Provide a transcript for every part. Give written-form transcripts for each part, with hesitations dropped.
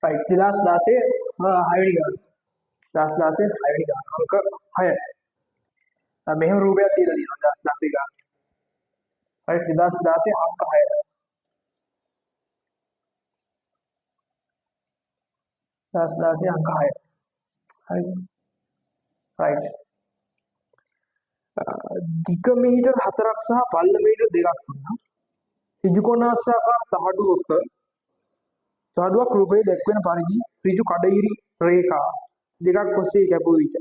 right 2016 6 වෙනි ගාන 2016 6 වෙනි ගාන අංක 6 මෙහෙම රූපයක් දීලා තියෙනවා 2016 ගාන right 2016 අංක 6 2016 අංක 6 හරි right දිග මීටර් 4ක් සහ පළල මීටර් 2ක් වුණා ඍජුකෝණාශ්‍රාකාර තහඩුවක් රූපයේ දැක්වෙන පරිදි ඍජු කඩඉරි රේඛා දෙකක් ඔස්සේ කැපුව විට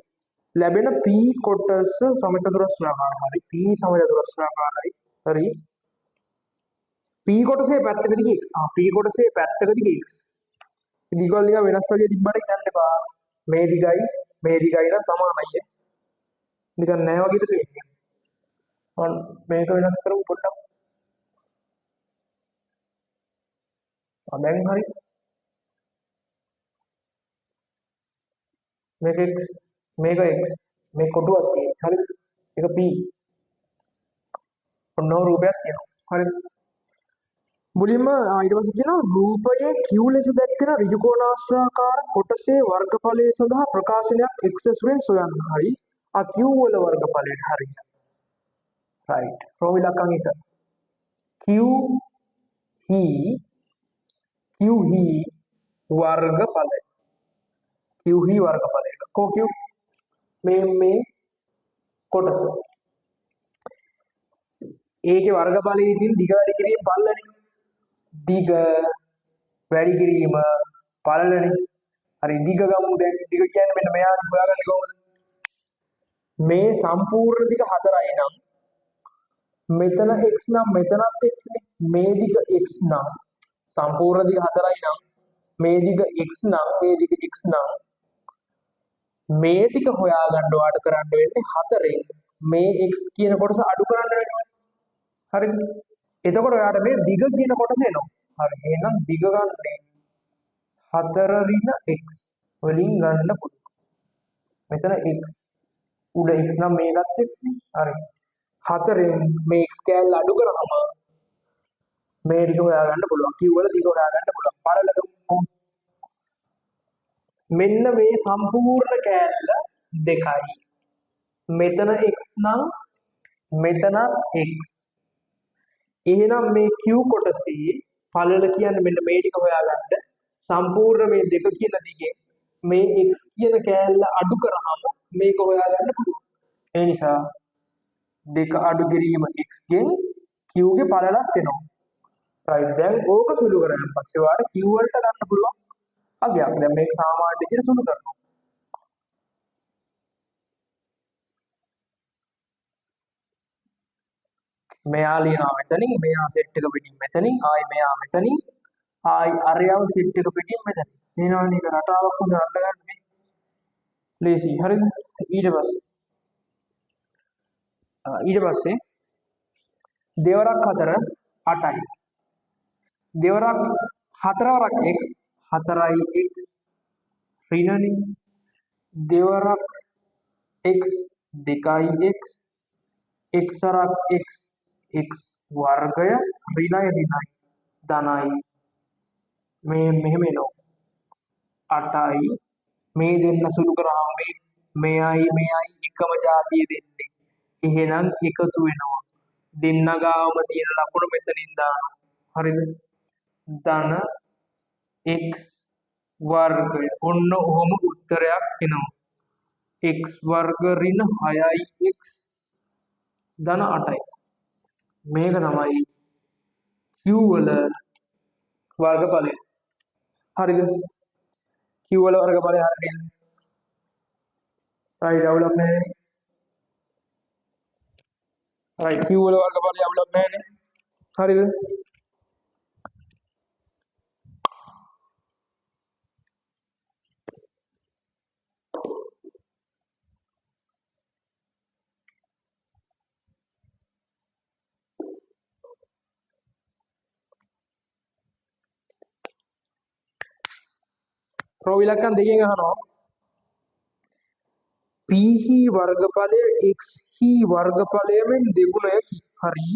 ලැබෙන P කොටස සමචතුරස්‍රාකාරයි P සමචතුරස්‍රාකාරයි හරි P කොටසේ පැත්තකදී x P කොටසේ පැත්තකදී x දිගවල නිකන් වෙනස් වගේ තිබ්බට හිතන්න එපා මේ දිගයි නම් සමානයි නිකන් නෑ වගේද පේන්නේ මම මේක වෙනස් කරමු පොඩ්ඩක් දැන් හරි මේක x මේ කොටුවක් තියෙන හරිද ඒක p ඔන්න රූපයක් තියෙනවා හරිද මුලින්ම ඊට පස්සේ කියනවා රූපයේ q ලෙස දැක්වෙන ඍජුකෝණාශ්‍රාකාර කොටසේ වර්ගඵලය සඳහා ප්‍රකාශනයක් x ඇසුරෙන් සොයන්න හරි q වල වර්ගඵලයට හරිය right ප්‍රෝවිලකම් එක q hi වර්ගඵලය q hi වර්ගඵලය කො q මේ කොටස ඒකේ වර්ගඵලයේ තියෙන දිග වැඩි කිරීම පළලනේ දිග වැඩි කිරීම පළලනේ හරි දිග ගමු දැන් දිග කියන්නේ මෙන්න මෙයා හොයාගන්නේ කොහොමද මේ සම්පූර්ණ දිග 4යි නම් මෙතන x නම් මෙතනත් x නේ මේ දිග x නම් සම්පූර්ණ දිග 4යි නම් මේ දිග x නම් මේ දිග x නම් මේ ටික හොයාගන්න වාට කරන්න වෙන්නේ 4ෙන් මේ x කියන කොටස අඩු කරන්න වෙනවා හරිද එතකොට ඔයාලට මේ දිග කියන කොටස එනවා හරි එහෙනම් දිග ගන්නේ 4 ඍණ x වලින් ගන්න පුළුවන් මෙතන x උඩ x නම් මේකත් x නේ හරි 4ෙන් මේ x කෑල්ල අඩු කරාම මේ ටික හොයාගන්න පුළුවන් q වල දිග හොයාගන්න පුළුවන් පළලක මෙන්න මේ සම්පූර්ණ කෑල්ල දෙකයි මෙතන x නම් මෙතනත් x එහෙනම් මේ q කොටසේ පළල කියන්නේ මෙන්න මේ ටික හොයාගන්න සම්පූර්ණ මේ දෙක කියන දිගෙන් මේ x කියන කෑල්ල අඩු කරාම මේක හොයාගන්න පුළුවන් ඒ නිසා දෙක අඩු කිරීම x ගෙන් q ගේ පළලක් එනවා right දැන් ඕක සුළු කරගෙන පස්සේ ඔයාලට q වලට ගන්න පුළුවන් අගයක් දැන් මේක සාමාන්‍ය විදිහට සුළු කරනවා මෙයා ලියනවා මෙතනින් මෙයා සෙට් එක පිටින් මෙතනින් ආයි මෙයා මෙතනින් ආයි අරයව සෙට් එක පිටින් මෙතනින් එනවනේ ඒක රටාවක් හොඳ අල්ල ගන්න මේ ලේසි හරිද ඊට පස්සේ දෙවරක් 4 8යි දෙවරක් 4 වරක් x 4යි x ඍණනේ දෙවරක් x 2යි x x වරක් x x වර්ගය ඍණයි ධනයි මේ මෙහෙම එනවා 8යි මේ දෙන්න සුළු කරාම මෙයයි එකම જાතිය දෙන්නේ එහෙනම් එකතු වෙනවා දෙන්න ගාවම තියෙන ලකුණ මෙතනින් දානවා හරිද ධන x වර්ගය ඔන්න ඔහොම උත්තරයක් එනවා x වර්ග ඍණ 6යි x ධන 8යි මේක තමයි q වල වර්ගඵලය හරිද q වල වර්ගඵලය හරියද right අවුලක් නැහැ right q වල වර්ගඵලය අවුලක් නැහැ නේ හරිද ප්‍රෝවිලක්කම් දෙකෙන් අහනවා p හි වර්ගඵලය x හි වර්ගඵලයෙන් දෙගුණයකි හරි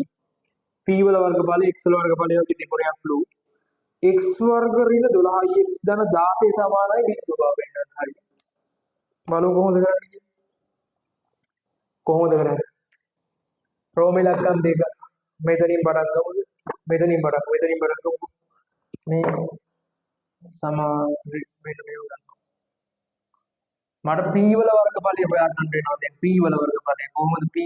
p වල වර්ගඵලය x වල වර්ගඵලය වගේ දෙගුණයක් ලු x වර්ග ඍණ 12x ධන 16 සමානයි බිඳුව බව පෙන්නන්න. හරි. බලමු කොහොමද කරන්නේ. කොහොමද කරන්නේ? රෝම ඉලක්කම් දෙක මෙතනින් පටන් ගමුද? මෙතනින් පටන් ගමු. මේ සමාන මෙන්න මේ උගන්වනවා. මට p වල වර්ගඵලය හොයන්න වෙනවා. දැන් p වල වර්ගඵලය කොහොමද? p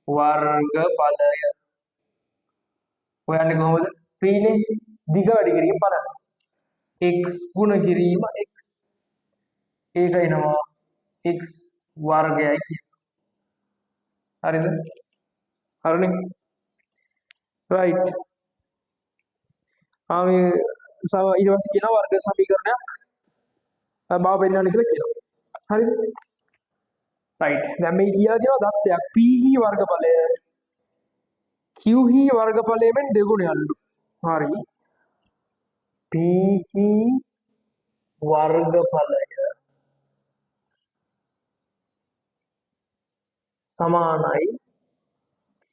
වර්ගඵලය හොයන්නේ කොහොමද? p නේ දිග වැඩි කිරීම බලන්න. x ගුණ කිරීම x ඒක එනවා x වර්ගයයි කියන. හරිද? හරිනේ. right. ආ මේ ඊට පස්සේ කියනවා වර්ග සමීකරණයක් බව පෙන්වන්න කියලා කියනවා. හරිද? right. දැන් මේ කියලා තියෙනවා දත්තයක් p වර්ගඵලය q වර්ගඵලයෙන් දෙගුණයක්ලු. හරි. p වර්ගඵලය සමානයි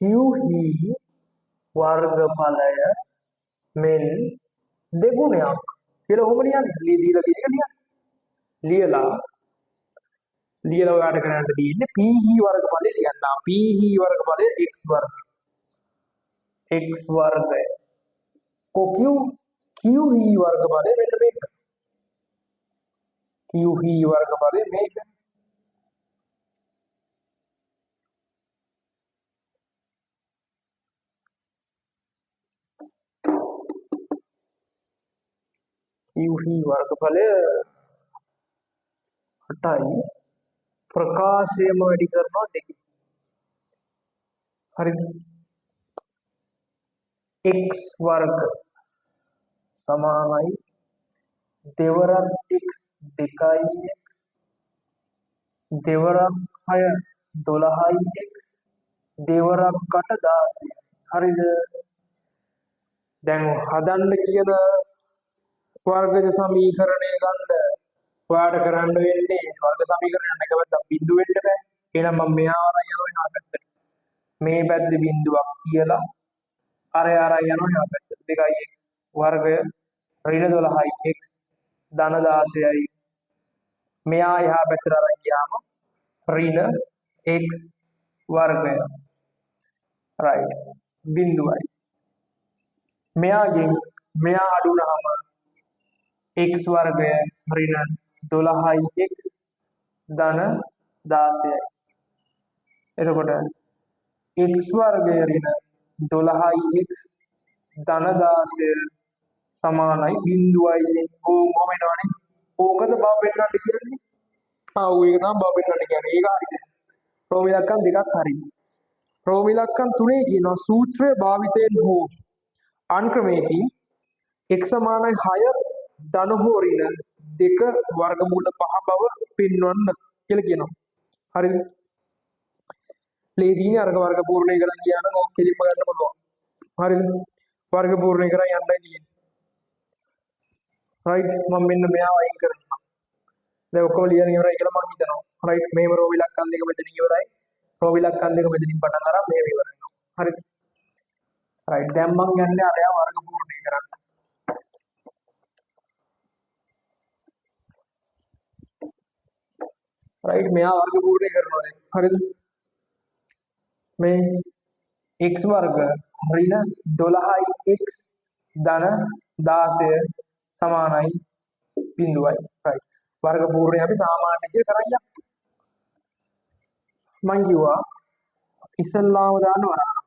q වර්ගඵලය මෙන් දෙගුණයක් කියලා ඔහොම ලියන්නේ. දීලා තියෙන එක ලියන්න. ලියලා ඔයාලට කරන්න තියෙන්නේ p වර්ගඵලය ලියන්න. p වර්ගඵලය x වර්ගය q වර්ගඵලය මෙන්න මේක. q වර්ගඵලය මේක. q වර්ගඵලය 8යි ප්‍රකාශයම වැඩි කරනවා 2. හරිද? x වර්ග සමානයි දෙවරක් x 2x දෙවරක් 6 12x දෙවරක් 8 16. හරිද? දැන් හදන්න කියන වර්ගජ සමීකරණය ගන්න ඔයාලට කරන්න වෙන්නේ වර්ග සමීකරණය එක පැත්තක් බිඳුව වෙන්න බෑ. එහෙනම් මම මෙහා අරන් යනවා එහා පැත්තට. මේ පැත්තේ බිඳුවක් තියලා අර යනවා එහා පැත්තට. 2x වර්ගය ඍණ 12x ධන 16යි. මෙහා එහා පැත්තට අරන් ගියාම ඍණ x වර්ගය. right. බිඳුවයි. මෙයාගෙන් මෙයා අඩු වුණාම x වර්ගය ඍණ 12x ධන 16යි. එතකොට x වර්ගය ඍණ 12x ධන 16 සමානයි බිඳුවයි. ඕම වෙනවනේ. ඕකද බව පෙන්නන්න කියන්නේ. ඔය එක තමයි බව පෙන්නන්න කියන්නේ. ඒක හරිද? රෝම ඉලක්කම් දෙකක් හරි. රෝම ඉලක්කම් තුනේ කියනවා සූත්‍රය භාවිතයෙන් හෝ අන්ක්‍රමයකින් x සමානයි 6 ධන හෝ ඍණ 2 වර්ගමූල 5 බව පෙන්වන්න කියලා කියනවා. හරිද? ලේසියිනේ අර්ග වර්ග පූර්ණය කරන් ගියා නම් ඕක කෙලින්ම ගන්න පුළුවන්. හරිද? වර්ග පූර්ණය කරන් යන්නයි තියෙන්නේ. right. මම මෙන්න මෙයා වයින් කරනවා. දැන් ඔක්කොම ලියන ඉවරයි කියලා මම හිතනවා. right. මේව රෝ ඉලක්කම් දෙක මෙතනින් ඉවරයි. රෝ ඉලක්කම් දෙක මෙතනින් පටන් අරන් මේව ඉවර වෙනවා. හරිද? right. දැන් මම යන්නේ අරයා වර්ග පූර්ණය කරන්න. right. මෙයා වර්ග පූර්ණය කරනවා දැන්. හරිද? මේ x වර්ග ඍණ 12x ධන 16 සමානයි බිඳුවයි. right. වර්ග පූර්ණය අපි සාමාන්‍ය විදිහට කරන් යමු. මං කිව්වා ඉස්සල්ලාම දාන්න වරහක්.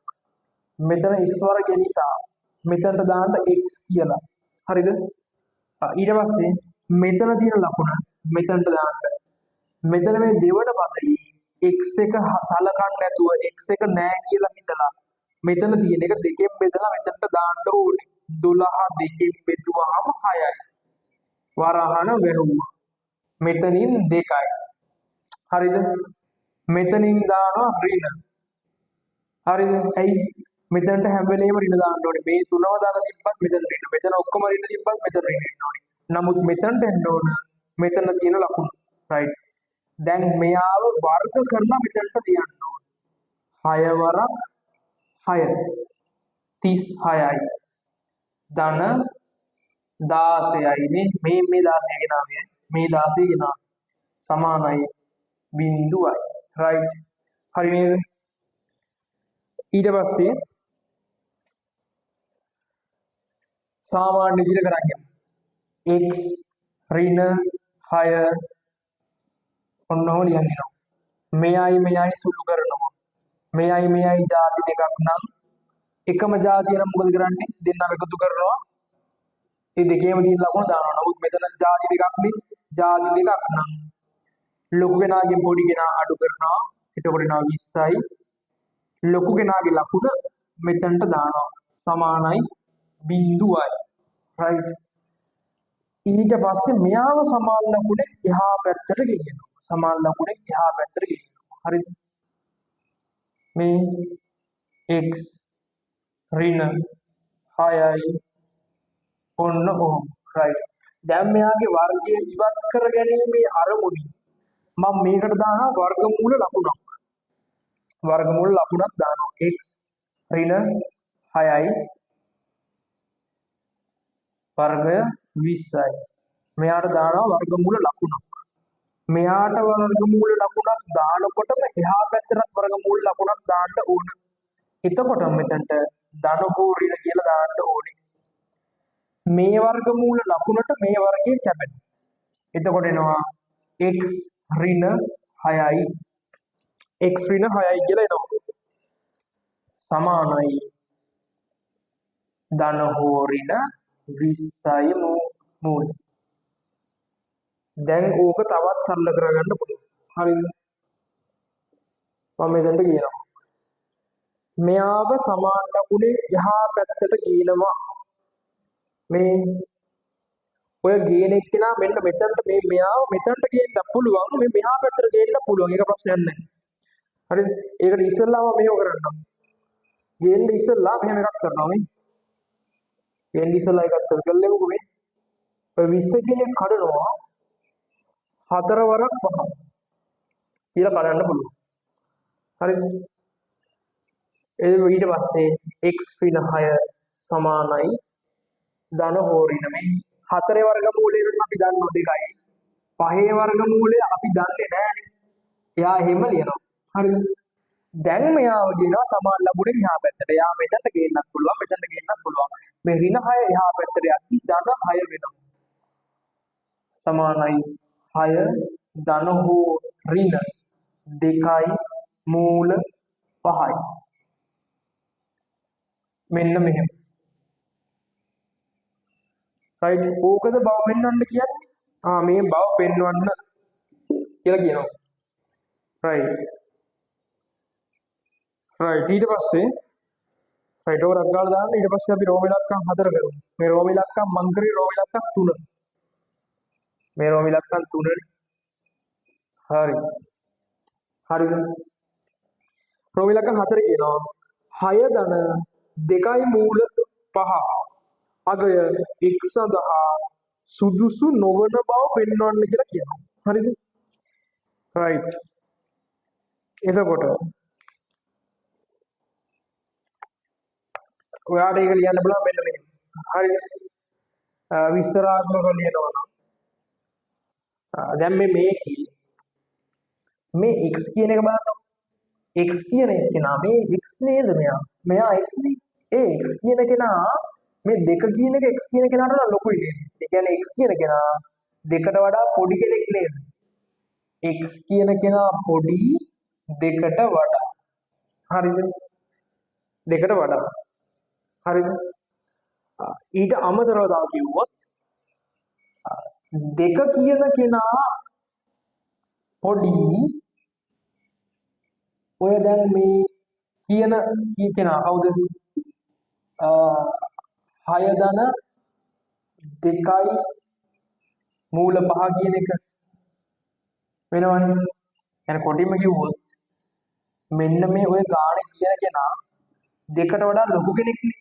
මෙතන x වර්ගය නිසා මෙතනට දාන්න x කියලා. හරිද? ඊට පස්සේ මෙතන තියෙන ලකුණ මෙතනට දාන්න. මෙතන මේ දෙවන පදයේ x එක සලකන්නේ නැතුව x එක නෑ කියලා හිතලා මෙතන තියෙන එක දෙකෙන් බෙදලා මෙතනට දාන්න ඕනේ. 12 දෙකෙන් බෙදුවාම 6යි. වරහන වැහුවා. මෙතනින් 2යි. හරිද? මෙතනින් දානවා ඍණ. හරිද? ඇයි? මෙතනට හැම වෙලේම ඍණ දාන්න ඕනේ. මේ තුනම දාලා තිබ්බත් මෙතන ඍණ. මෙතන ඔක්කොම ඍණ තිබ්බත් මෙතන ඍණ එන්න ඕනේ. නමුත් මෙතනට එන්න ඕන මෙතන තියෙන ලකුණ. right. දැන් මෙයාව වර්ග කරලා මෙතනට තියන්න ඕනේ. 6 වරක් 6 36යි. ධන 16යි නේ මේ 16 ගෙනාවේ මේ 16 ගෙනාව සමානයි බිංදුවයි රයිට් හරි නේද ඊට පස්සේ සාමාන්‍ය විදිහට කරන්නේ x ඍණ 6 ඔන්නෝ ලියන්නේ මෙයයි සුළු කරනවා මෙයයි ಜಾති දෙකක් නම් එකම ಜಾතිය නම් මොකද කරන්නේ දෙන්නම එකතු කරනවා ඒ දෙකේම තියෙන ලකුණ දානවා නමුත් මෙතන ಜಾති දෙකක් නේ ಜಾති දෙකක් නම් ලොකු කෙනාගෙන් පොඩි කෙනා අඩු කරනවා එතකොට එනවා 20යි ලොකු කෙනාගේ ලකුණ මෙතනට දානවා සමානයි බිංදුවයි රයිට් ඊට පස්සේ මෙයාව සමාන ලකුණේ එහා පැත්තට ගෙනියනවා සමාන ලකුණේ එහා පැත්තට ගෙනියනවා හරිද මේ x ඍණ 6යි ඔන්න ඔහොම රයිට් දැන් මෙයාගේ වර්ගය ඉවත් කර ගැනීමේ අරමුණින් මම මේකට දානවා වර්ගමූල ලකුණක් දානවා x ඍණ 6යි වර්ගය 20යි මෙයාට දානවා වර්ගමූල ලකුණක් මෙයාට වර්ගමූල ලකුණක් දානකොටම එහා පැත්තට වර්ගමූල ලකුණක් දාන්න ඕන එතකොට මෙතනට ධන හෝ ඍණ කියලා දාන්න ඕනේ මේ වර්ගමූල ලකුණට මේ වර්ගයෙන් කැපෙනවා එතකොට එනවා x ඍණ 6යි x ඍණ 6යි කියලා එනවා සමානයි ධන හෝ ඍණ 20යි මූල දැන් ඕක තවත් සරල කරගන්න පුළුවන් හරිද මම මෙතනට කියනවා මෙයාව සමාන ලකුණේ එහා පැත්තට ගේනවා මේ ඔය ගේන එක්කෙනා මෙන්න මෙතනට මේ මෙයාව මෙතනට ගේන්න පුළුවන් මේ මෙහා පැත්තට ගේන්න පුළුවන් ඒක ප්‍රශ්නයක් නැහැ හරිද ඒකට ඉස්සෙල්ලාම මෙහෙම කරන්නම් ගේන්න ඉස්සෙල්ලා මෙහෙම එකක් කරනවා මේ ගේන්න ඉස්සෙල්ලා එකක් කරගල්ලමුකෝ මේ ඔය 20 කියන එක කඩනවා 4 වරක් 5 කියලා කඩන්න පුළුවන් හරිද ඊට පස්සේ x ඍණ 6 සමානයි ධන හෝ ඍණ මේ 4 වර්ගමූලය නම් අපි දන්නවා 2යි 5 වර්ගමූලය අපි දන්නේ නැහැනේ එයා එහෙම ලියනවා හරිද දැන් මෙයාව කියනවා සමාන ලකුණෙන් එහා පැත්තට එයා මෙතනට ගේන්නත් පුළුවන් මෙතනට ගේන්නත් පුළුවන් මේ ඍණ 6 එහා පැත්තට යද්දි ධන 6 වෙනවා සමානයි 6 ධන හෝ ඍණ 2යි මූල 5යි මෙන්න මෙහෙම රයිට් ඕකද බව පෙන්වන්න කියන්නේ මේ බව පෙන්වන්න කියලා කියනවා රයිට් ඊට පස්සේ රයිට් ඕක රග්ගාලා දාන්න ඊට පස්සේ අපි රෝම ඉලක්කම් 4 කරමු මේ රෝම ඉලක්කම් මං කරේ රෝම ඉලක්කම් 3 මේ රෝම ඉලක්කම් 3 හරි හරිද රෝම ඉලක්කම් 4 කියනවා 6 ධන 2යි මූල 5 අගය x සඳහා සුදුසු නොවන බව පෙන්වන්න කියලා කියනවා හරිද රයිට් එතකොට ඔයාට ඒක ලියන්න බලන්න මෙන්න මෙහෙම හරිද විස්තරාත්මකව ලියනවා නම් දැන් මේකේ මේ x කියන එක බලන්න x කියන කෙනා මේ x නේද මෙයා x නේ ඒ x කියන කෙනා මේ දෙක කියන එක x කියන කෙනාට වඩා ලොකුයි නේද? ඒ කියන්නේ x කියන කෙනා දෙකට වඩා පොඩි කෙනෙක් නේද? x කියන කෙනා පොඩි දෙකට වඩා. හරිද? දෙකට වඩා. හරිද? ඊට අමතරව තව කිව්වොත් දෙක කියන කෙනා පොඩි ඔය දැන් මේ කියන කෙනා කවුද? 6 ධන 2යි මූල 5 කියන එක වෙනවනේ. يعني කොටින්ම කිව්වොත් මෙන්න මේ ඔය ගාණ කියන කෙනා දෙකට වඩා ලොකු කෙනෙක් නේ.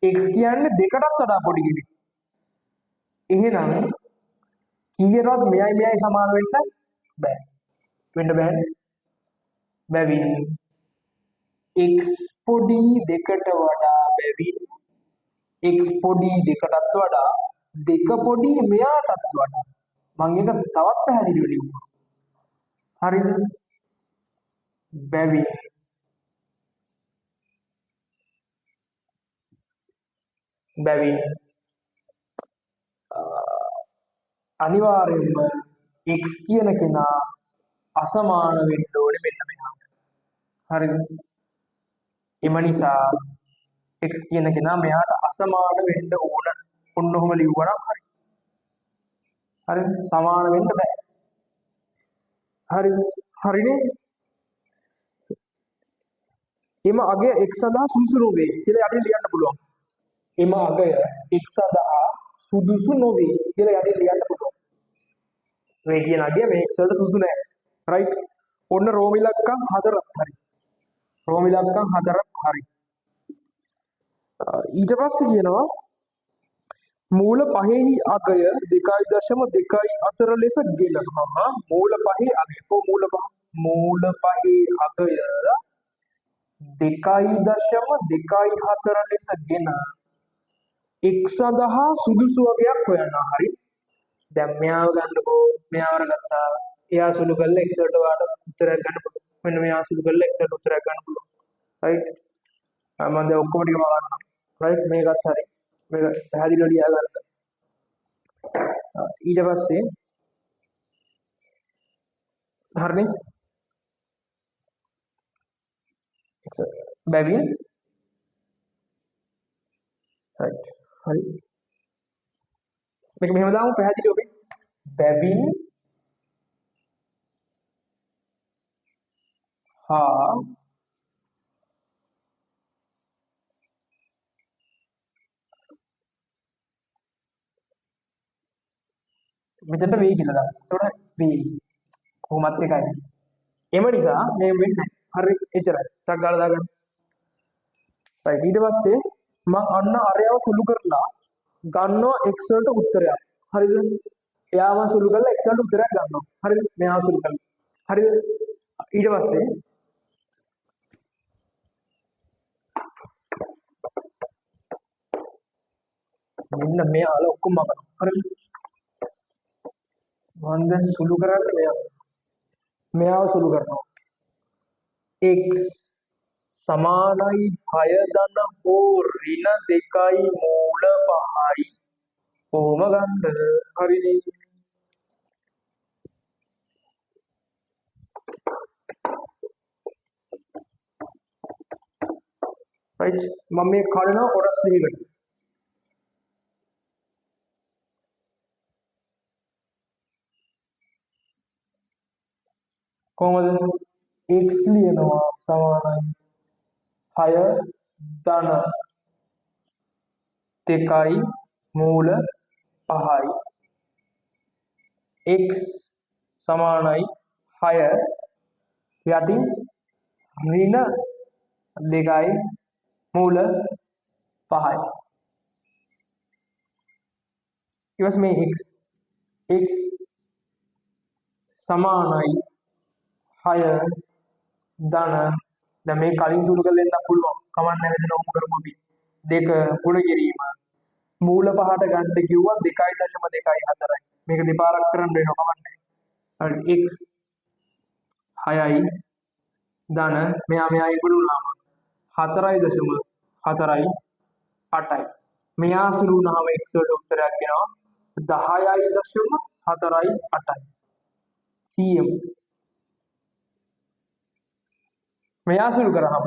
x කියන්නේ දෙකටත් වඩා පොඩි කෙනෙක්. එහෙනම් කීයටවත් මෙයයි සමාන වෙන්න බෑ. වෙන්න බෑනේ. බැවින් x පොඩි දෙකට වඩා බැවින් x පොඩි දෙකටත් වඩා දෙක පොඩි මෙයාටත් වඩා මම එක තවත් පැහැදිලිව ලියුවා. හරිද? බැවින් අනිවාර්යයෙන්ම x කියන කෙනා අසමාන වෙන්න ඕනේ මෙන්න මෙයාට. හරිද? එම නිසා x කියන කෙනා මෙයාට අසමාන වෙන්න ඕන. ඔන්න ඔහොම ලිව්වනම් හරි. හරිද? සමාන වෙන්න බෑ. හරිද? හරිනේ? එම අගය x සඳහා සුදුසු නොවේ කියලා යටින් ලියන්න පුළුවන්. එම අගය x සඳහා සුදුසු නොවේ කියලා යටින් ලියන්න පුළුවන්. මේ කියන අගය මේ x වලට සුදුසු නෑ. රයිට්? ඔන්න රෝම ඉලක්කම් 4ත් හරි. රෝම ඉලක්කම් 4ත් හරි. ඊට පස්සේ කියනවා මූල පහෙහි අගය 2.2 අතර ලෙස ගෙනනවා. මූල පහේ අගය මූල පහේ අගය 2.24 ලෙස ගෙන x සඳහා සුදුසු අගයක් හොයනවා. හරි. දැන් මෙයාව ගන්නකෝ. මෙයාව ගත්තා. එයා සුළු කරලා x වලට වාට උත්තරයක් ගන්න පුළුවන්. මෙන්න මෙයා සුළු කරලා x වලට උත්තරයක් ගන්න පුළුවන්. රයිට්? මම දැන් ඔක්කොම ටික බලන්න. රයිට්? මේකත් හරි. මේක පැහැදිලිව ලියා ගන්න. ඊට පස්සේ හරිනේ? බැවින් රයිට්. හරි. මේක මෙහෙම දාමු පැහැදිලිව ඔබේ. බැවින් හා මෙතනට වෙයි කියලා දාන්න. එතකොට වෙයි. කොහොමත් එකයි. එම නිසා මේ වෙන්නේ. හරි එච්චරයි. ටක් ගාලා දාගන්න. රයිට්. ඊට පස්සේ මම අන්න අරයව සුළු කරලා ගන්නවා x වලට උත්තරයක්. හරිද? එයාම සුළු කරලා x වලට උත්තරයක් ගන්නවා. හරිද? මෙයාව සුළු කරලා. හරිද? ඊට පස්සේ මෙන්න මෙයාලා ඔක්කොම මගනවා. හරිද? මම දැන් සුළු කරන්නේ මෙයාව සුළු කරනවා. x සමානයි 6 ධන හෝ ඍණ 2යි මූල 5යි. කොහොම ගන්නද? හරිනේ. රයිට්. මම මේ කඩනවා කොටස් දෙකකට. කොහොමද? x ලියනවා සමානයි 6 ධන 2යි මූල 5යි. x සමානයි 6 යටින් ඍණ 2යි මූල 5යි. ඊවස් මේ x සමානයි 6 ධන දැන් මේ කලින් සුළු කරලා එන්න පුළුවන්. කමන්න මෙතන ඔමු කරමු අපි. 2 ගුණ කිරීම. මූල 5ට ගන්න කිව්වා 2.24යි. මේක දෙපාරක් කරන්න වෙනවා කමන්නේ. හරි x 6යි ධන මෙයා ඉක්ුණාම 4.48යි. මෙයා සුළු වුණාම x වලට උත්තරයක් එනවා 10.48යි. cm මෙයා සුළු කරාම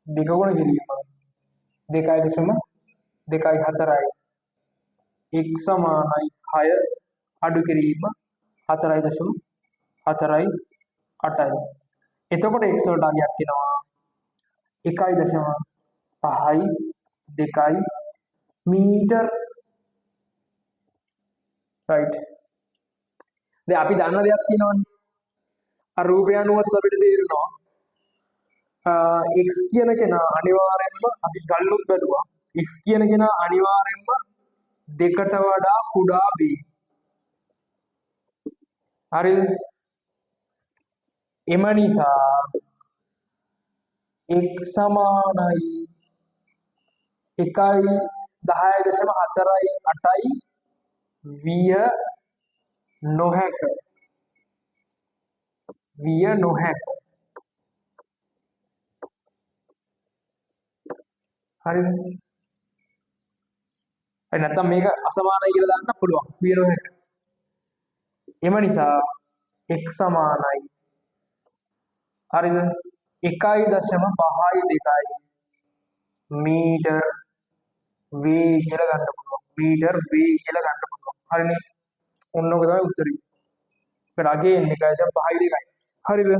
දෙක ගුණ කිරීම 2.24යි. x සමානයි 6 අඩු කිරීම 4.48යි. එතකොට x වලට අගයක් තියෙනවා 1.5යි 2යි මීටර්. රයිට්. දැන් අපි දන්න දෙයක් තියෙනවනේ. අර රූපය අනුවත් අපිට තේරෙනවා x කියන කෙනා අනිවාර්යෙන්ම අපි ගල්ලුත් බැලුවා x කියන කෙනා අනිවාර්යෙන්ම දෙකට වඩා කුඩා වේ. හරිද? එම නිසා x සමානයි 1යි 10.4යි 8යි විය නොහැක. විය නොහැක. හරිද? හරි නැත්නම් මේක අසමානයි කියලා දාන්න පුළුවන්. විය නොහැක. එම නිසා x සමානයි. හරිද? 1.5යි 2යි මීටර් වේ කියලා ගන්න පුළුවන්. මීටර් වේ කියලා ගන්න පුළුවන්. හරිනේ? ඔන්න ඔක තමයි උත්තරේ. ඒකට අගේ එන්නේ 1.5යි 2යි. හරිද?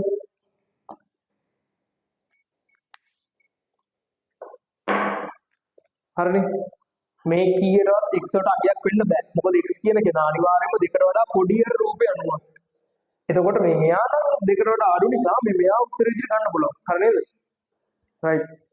හරිනේ? මේ කීයටවත් x වලට අගයක් වෙන්න බෑ. මොකද x කියන කෙනා අනිවාර්යයෙන්ම දෙකට වඩා පොඩි රූපේ අණුවක්. එතකොට මේ මෙයා නම් දෙකට වඩා අඩු නිසා මේ මෙයා උත්තර විදිහට ගන්න පුළුවන්. හරි නේද? right.